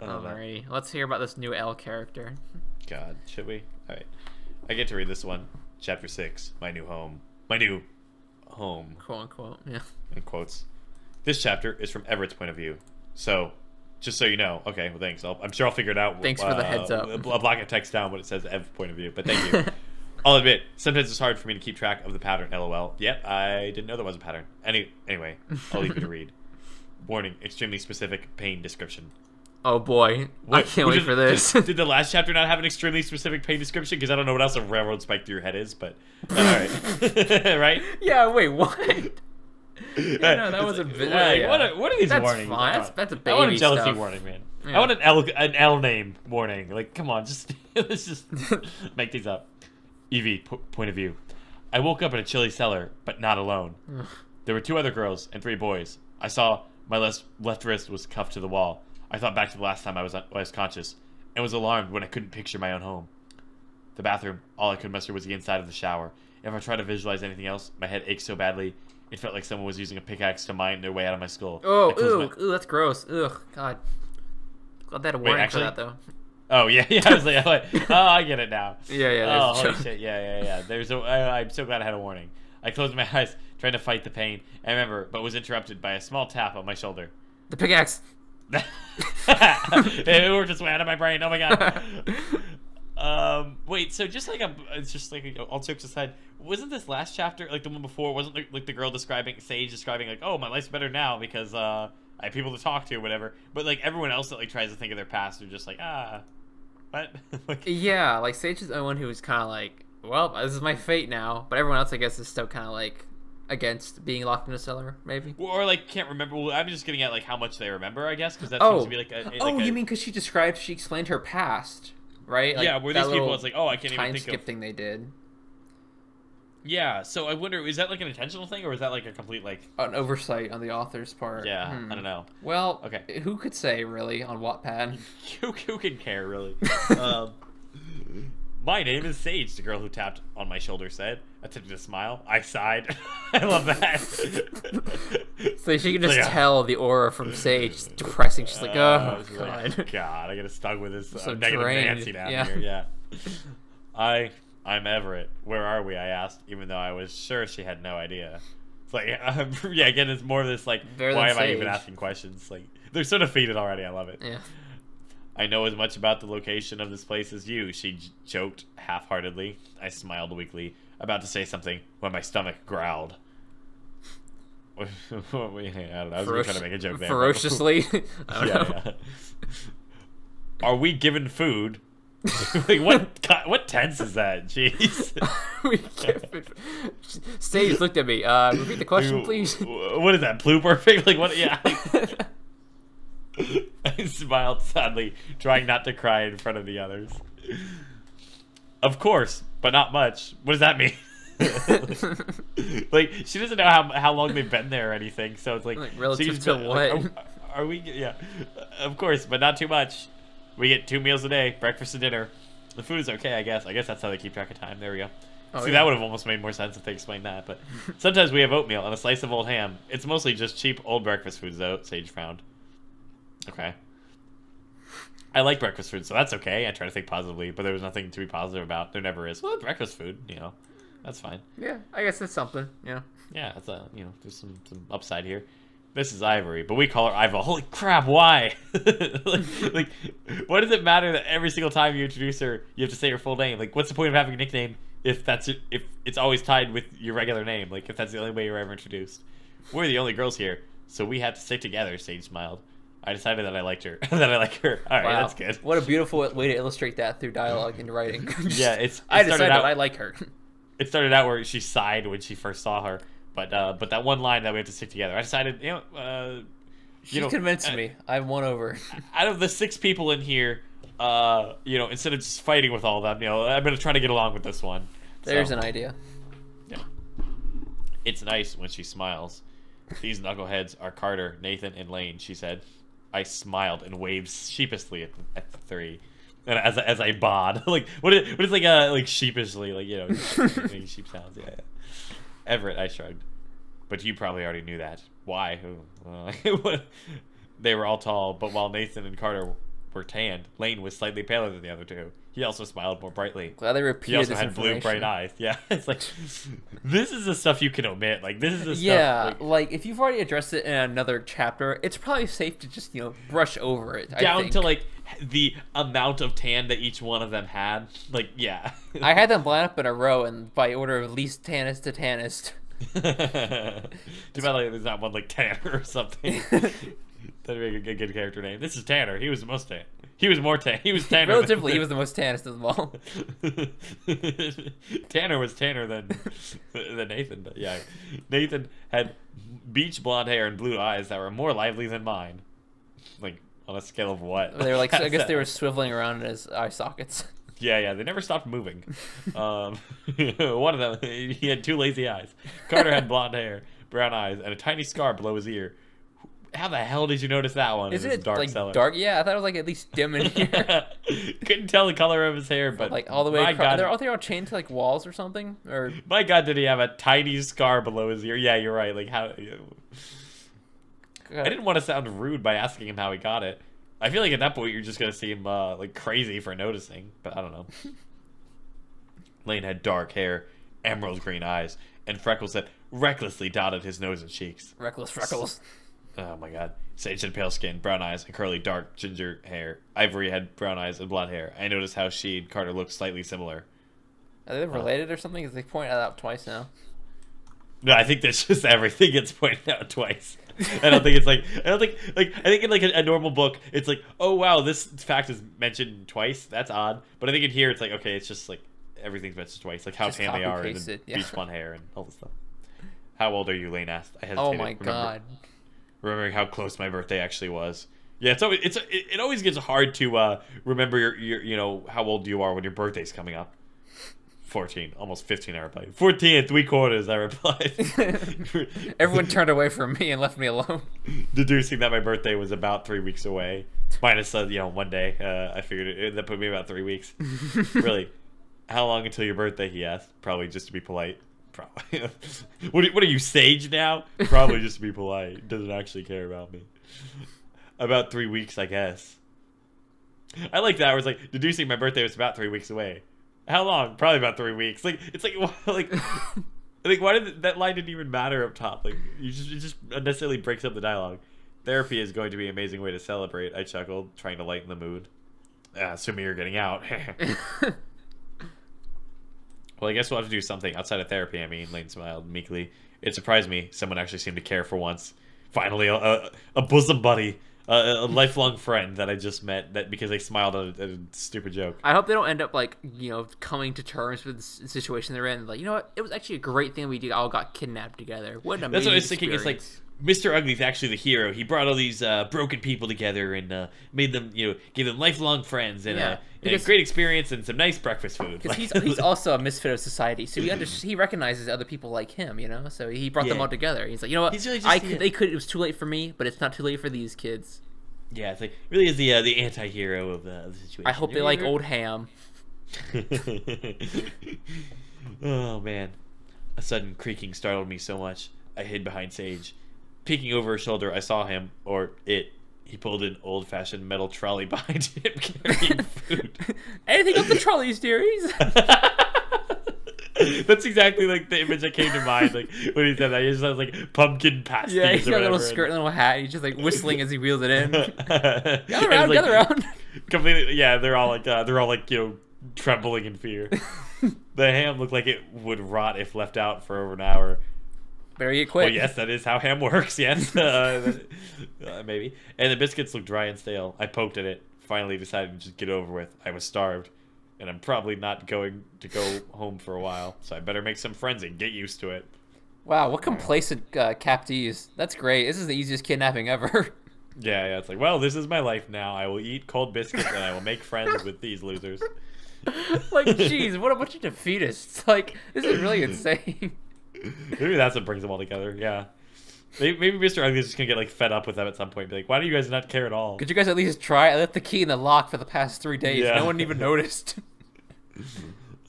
I love that. Alrighty, let's hear about this new L character. God, should we? All right. I get to read this one. Chapter 6. My new home. My new home. Quote unquote. Yeah. In quotes. This chapter is from Everett's point of view. So, just so you know. Okay, well, thanks. I'm sure I'll figure it out. Thanks for the heads up. A block of text down when it says Everett's point of view. But thank you. I'll admit, sometimes it's hard for me to keep track of the pattern. LOL. Yep, I didn't know there was a pattern. Anyway, I'll leave you to read. Warning: extremely specific pain description. Oh boy, I can't wait for this. Did the last chapter not have an extremely specific pain description? Because I don't know what else a railroad spike through your head is, but all right, right? Yeah, wait, what? Yeah, no, that was a bit. Yeah. What are these That's warnings? fine. That's a baby I want a jealousy stuff. warning, man. Yeah. I want an L name warning. Like, come on, just let's just make these up. Evie, point of view. I woke up in a chilly cellar, but not alone. There were 2 other girls and 3 boys. I saw my left wrist was cuffed to the wall. I thought back to the last time I was conscious, and was alarmed when I couldn't picture my own home. The bathroom, all I could muster was the inside of the shower. If I tried to visualize anything else, my head ached so badly, it felt like someone was using a pickaxe to mine their way out of my skull. Oh, ooh, that's gross. Ugh, God. Glad they had a warning for that, though. Oh, yeah, I was like, oh, I get it now. Yeah. Oh, holy shit, yeah. I'm so glad I had a warning. I closed my eyes, trying to fight the pain, I remember, but was interrupted by a small tap on my shoulder. The pickaxe. It worked its way out of my brain. Oh my god. Wait. So just like all jokes aside, wasn't this last chapter like the one before? Wasn't like the girl Sage describing like, oh, my life's better now because I have people to talk to or whatever. But like everyone else that like tries to think of their past are just like what? Like, yeah, like Sage is the one who was kind of like, well, this is my fate now. But everyone else, I guess, is still kind of like against being locked in a cellar, maybe. or like can't remember. Well, I'm just getting at like how much they remember, I guess, because that Oh, seems to be like you mean because she explained her past, right? Like, yeah, where that these people, little it's like, oh, I can't even time think skip of. thing they did. Yeah, so I wonder, is that like an intentional thing, or is that like a complete like An oversight on the author's part. Yeah, I don't know. Well, Okay. who could say, really, on Wattpad? Who can care, really? My name is Sage, the girl who tapped on my shoulder said, attempting to smile. I sighed. I love that. So she can just So, yeah. tell the aura from Sage. It's depressing. She's like, oh, she's God. like, God, I get stuck with this So negative drained. Nancy down Yeah. here. Yeah. I'm Everett. Where are we? I asked, even though I was sure she had no idea. It's like, yeah, again, it's more of this, like, Better why than am I even Sage. asking questions? Like, they're so defeated already. I love it. Yeah. I know as much about the location of this place as you, she joked half-heartedly. I smiled weakly, about to say something, when my stomach growled. I don't know. I was really trying to make a joke there. Ferociously. I don't know. Yeah. Are we given food? Like, what tense is that? Jeez. Sage looked at me. Repeat the question, please. What is that? Pluperfect? Like, what? Yeah. I smiled sadly, trying not to cry in front of the others. Of course, but not much. What does that mean? Like, she doesn't know how long they've been there or anything, so it's like relative to what? Like, are we? Yeah, of course, but not too much. We get 2 meals a day, breakfast and dinner. The food is okay, I guess. I guess that's how they keep track of time. There we go. Oh, See, yeah. that would have almost made more sense if they explained that. But sometimes we have oatmeal and a slice of old ham. It's mostly just cheap old breakfast foods, though. Sage frowned. Okay. I like breakfast food, so that's okay. I try to think positively, but there was nothing to be positive about. There never is. Well, it's breakfast food, that's fine. Yeah, I guess it's something. Yeah. Yeah, it's there's some upside here. This is Ivory, but we call her Ivo. Holy crap! Why? like, what does it matter that every single time you introduce her, you have to say her full name? Like, what's the point of having a nickname if it's always tied with your regular name? Like, if that's the only way you're ever introduced. We're the only girls here, so we have to stick together. Sage smiled. I decided that I liked her. All right, Wow. that's good. What a beautiful way to illustrate that through dialogue and writing. Yeah, I decided I like her. It started out where she sighed when she first saw her, but that one line that we have to stick together. I decided, She convinced me. I've won over. Out of the 6 people in here, instead of just fighting with all of them, I'm gonna try to get along with this one. There's an idea. Yeah. It's nice when she smiles. These knuckleheads are Carter, Nathan, and Lane, she said. I smiled and waved sheepishly at the 3, and as I bod, like what is like sheepishly, like making sheep sounds. Yeah. Everett, I shrugged. But you probably already knew that. Why? They were all tall, but while Nathan and Carter were tanned. Lane was slightly paler than the other two. He also smiled more brightly. Glad they He repeated also this had blue, bright information. eyes. Yeah, it's like, this is the stuff you can omit. Like, this is the Yeah, stuff. like if you've already addressed it in another chapter, it's probably safe to just brush over it. I Down think. to, like, the amount of tan that each one of them had. Like, yeah. I had them line up in a row and by order of least tannest to tannest. Too bad like, there's not one like Tanner or something. That'd make a good character name. This is Tanner. He was the most tan. He was more tan. He was Tanner. Relatively, he was the most tannest of them all. Tanner was tanner than Nathan. But yeah, Nathan had beach blonde hair and blue eyes that were more lively than mine. Like on a scale of what? They were like, I guess they were swiveling around in his eye sockets. Yeah, they never stopped moving. One of them, he had two lazy eyes. Carter had blonde hair, brown eyes, and a tiny scar below his ear. How the hell did you notice that one? Isn't in this it dark like cellar? dark? Yeah, I thought it was like at least dim in here. Couldn't tell the color of his hair, but Like all the way my across. God, They're all chained to like walls or something. Or my God, did he have a tiny scar below his ear? Yeah, you're right. Like how? I didn't want to sound rude by asking him how he got it. I feel like at that point you're just gonna seem like crazy for noticing, but I don't know. Lane had dark hair, emerald green eyes, and freckles that recklessly dotted his nose and cheeks. reckless freckles. Oh my God. Sage had pale skin, brown eyes, and curly dark ginger hair. Ivory had brown eyes and blonde hair. I noticed how she and Carter looked slightly similar. Are they related or something? Because they point that out twice now. No, I think that's just everything gets pointed out twice. I don't think I think in like a normal book, it's like, oh wow, this fact is mentioned twice. That's odd. But I think in here, it's like, okay, it's just like everything's mentioned twice, like how Just tan they are and copy-pasted, the yeah. beach blonde hair and all this stuff. How old are you? Lane asked. I hesitated. Oh my God. Remembering how close my birthday actually was. Yeah, it always gets hard to remember your how old you are when your birthday's coming up. 14, almost 15. I replied. 14 and 3/4. I replied. Everyone turned away from me and left me alone. Deducing that my birthday was about 3 weeks away, minus 1 day. I figured that put me about 3 weeks. Really, how long until your birthday? He asked. Probably just to be polite. Probably. What are you, Sage now? Probably just to be polite. Doesn't actually care about me. About 3 weeks, I guess. I like that. I was like, deducing my birthday was about 3 weeks away. How long? Probably about 3 weeks. Like it's like why did that line didn't even matter up top? Like it just unnecessarily breaks up the dialogue. Therapy is going to be an amazing way to celebrate. I chuckled, trying to lighten the mood. Assuming you're getting out. Well, I guess we'll have to do something outside of therapy. I mean, Lane smiled meekly. It surprised me. Someone actually seemed to care for once. Finally, a bosom buddy. A lifelong friend that I just met that because they smiled at a stupid joke. I hope they don't end up like coming to terms with the situation they're in. Like, you know what? It was actually a great thing we all got kidnapped together. What an amazing That's what I was thinking. experience. It's like Mr. Ugly's actually the hero. He brought all these broken people together and made them, gave them lifelong friends and, and a great experience and some nice breakfast food. Because he's also a misfit of society, so he recognizes other people like him, So he brought them all together. He's like, you know what? He's really just, It was too late for me, but it's not too late for these kids. Yeah, it's like really is the anti-hero of the situation. I hope they like old ham. Oh man, a sudden creaking startled me so much I hid behind Sage. Peeking over her shoulder, I saw him, or it. He pulled an old-fashioned metal trolley behind him carrying food. Anything up the trolleys, dearies? That's exactly like the image that came to mind. Like when he said that, he just has like pumpkin pasties. Yeah, he's or got a little whatever, skirt and a little hat. He's just like whistling as he wheels it in. Gather around, gather around. Completely, yeah. They're all like trembling in fear. The ham looked like it would rot if left out for over an hour. Better get quick. Well, yes, that is how ham works. Yes, maybe. And the biscuits looked dry and stale. I poked at it. Finally, decided to just get over with. I was starved, and I'm probably not going to go home for a while, so I better make some friends and get used to it. Wow, what complacent captees. That's great. This is the easiest kidnapping ever. Yeah, it's like, well, this is my life now. I will eat cold biscuits and I will make friends with these losers. Like, jeez, what a bunch of defeatists. Like, this is really insane. Maybe that's what brings them all together, yeah. Maybe Mr. Ugly is just going to get like fed up with them at some point and be like, why do you guys not care at all? Could you guys at least try? I left the key in the lock for the past 3 days. Yeah. No one even noticed.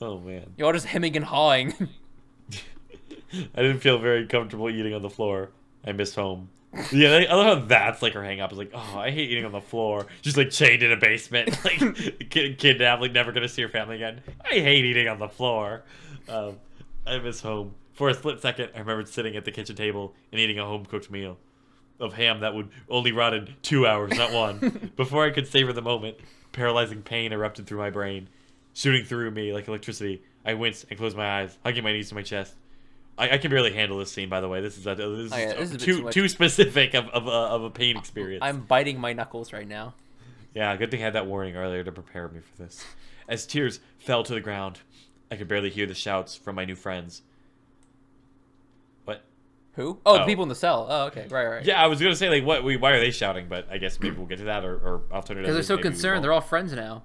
Oh, man. You're all just hemming and hawing. I didn't feel very comfortable eating on the floor. I missed home. Yeah, I love how that's like her hang up. Is like, oh, I hate eating on the floor. She's like chained in a basement, like kidnapped, like never gonna see her family again. I hate eating on the floor. I miss home. For a split second, I remembered sitting at the kitchen table and eating a home cooked meal of ham that would only rot in 2 hours, not one. Before I could savor the moment, paralyzing pain erupted through my brain, shooting through me like electricity. I winced and closed my eyes, hugging my knees to my chest. I can barely handle this scene, by the way. This is too specific of a pain experience. I'm biting my knuckles right now. Yeah, good thing I had that warning earlier to prepare me for this. As tears fell to the ground, I could barely hear the shouts from my new friends. What? Who? Oh, the people in the cell. Oh, okay. Right. Yeah, I was going to say, like, why are they shouting? But I guess maybe we'll get to that, or alternatively. Because they're so concerned. They're all friends now.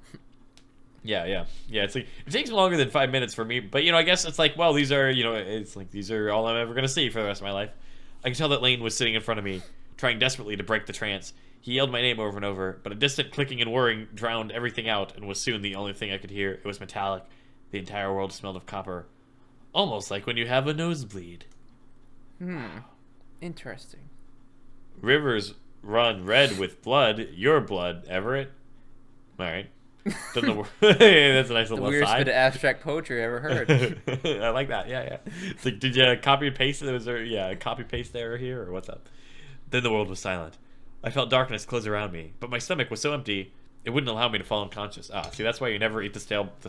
Yeah. It's like it takes longer than 5 minutes for me, but I guess it's like, well, these are it's like these are all I'm ever gonna see for the rest of my life. I could tell that Lane was sitting in front of me, trying desperately to break the trance. He yelled my name over and over, but a distant clicking and whirring drowned everything out, and was soon the only thing I could hear. It was metallic. The entire world smelled of copper, almost like when you have a nosebleed. Interesting. Rivers run red with blood. Your blood, Everett. All right. That's a nice little the weirdest aside. bit of abstract poetry I ever heard. I like that. Yeah. It's like, did you copy and paste it? Was there a copy paste error here, or what's up? Then the world was silent. I felt darkness close around me, but my stomach was so empty it wouldn't allow me to fall unconscious. See, that's why you never eat the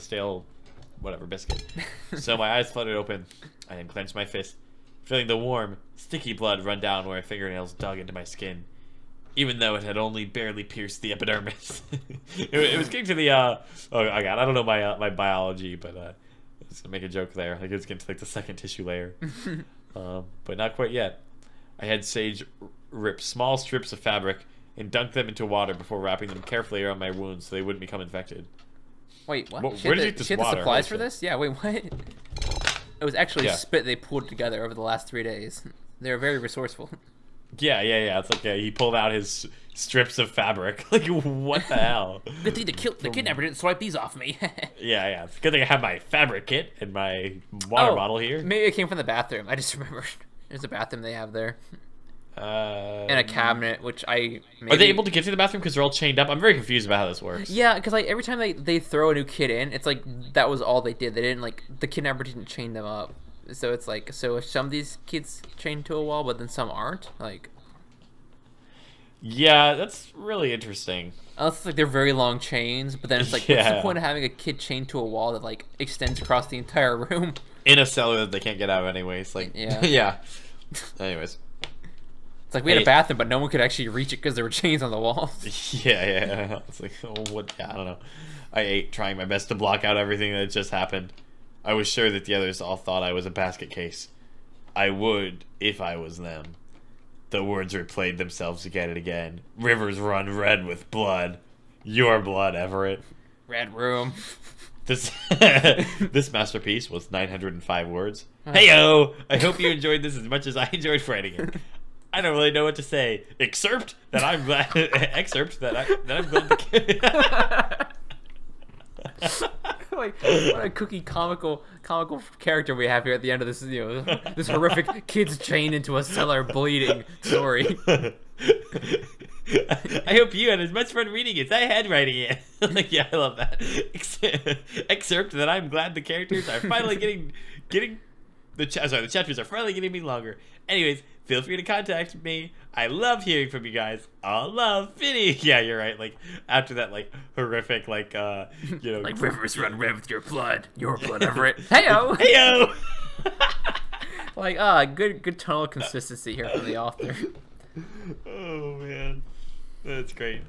stale, whatever biscuit. So my eyes fluttered open. I then clenched my fist, feeling the warm, sticky blood run down where my fingernails dug into my skin. Even though it had only barely pierced the epidermis. it was getting to the, oh my god, I don't know my biology, but I was going to make a joke there. Like, it was getting to, like, the second tissue layer. But not quite yet. I had Sage rip small strips of fabric and dunk them into water before wrapping them carefully around my wounds so they wouldn't become infected. Wait, what? Where did you get this water? The supplies for this? Yeah, wait, what? It was actually spit they pulled together over the last 3 days. They were very resourceful. Yeah. It's like he pulled out his strips of fabric. Like, what the hell? Good thing the kidnapper didn't swipe these off me. Yeah. It's good thing I have my fabric kit and my water bottle here. Maybe it came from the bathroom. I just remembered. There's a bathroom they have there. And a cabinet, which Are they able to get to the bathroom because they're all chained up? I'm very confused about how this works. Yeah, because like every time they throw a new kid in, it's like that was all they did. They didn't the kidnapper didn't chain them up. So it's like, so if some of these kids chained to a wall, but then some aren't, like. Yeah, that's really interesting. Unless it's like they're very long chains, but then it's like, what's the point of having a kid chained to a wall that like extends across the entire room? In a cellar that they can't get out of anyways. Like, yeah. Anyways. It's like we had a bathroom, but no one could actually reach it because there were chains on the walls. Yeah. It's like, I don't know. I ate trying my best to block out everything that had just happened. I was sure that the others all thought I was a basket case. I would if I was them. The words replayed themselves again and again. Rivers run red with blood. Your blood, Everett. Red room. This masterpiece was 905 words. Heyo! I hope you enjoyed this as much as I enjoyed writing it. I don't really know what to say. Excerpt that I'm glad. Excerpt that I'm glad. Like, what a cookie comical character we have here at the end of this, this horrific kids chained into a cellar bleeding story. I hope you had as much fun reading it as I had writing it. Like, yeah, I love that. Excerpt that I'm glad the characters are finally getting the chapters are finally getting me longer. Anyways, feel free to contact me. I love hearing from you guys. All love, Vinny. Yeah, you're right. Like, after that, like, horrific, like, like, rivers run red with your blood, Everett. Heyo! Heyo! Like, good tonal consistency here from the author. Oh, man. That's great.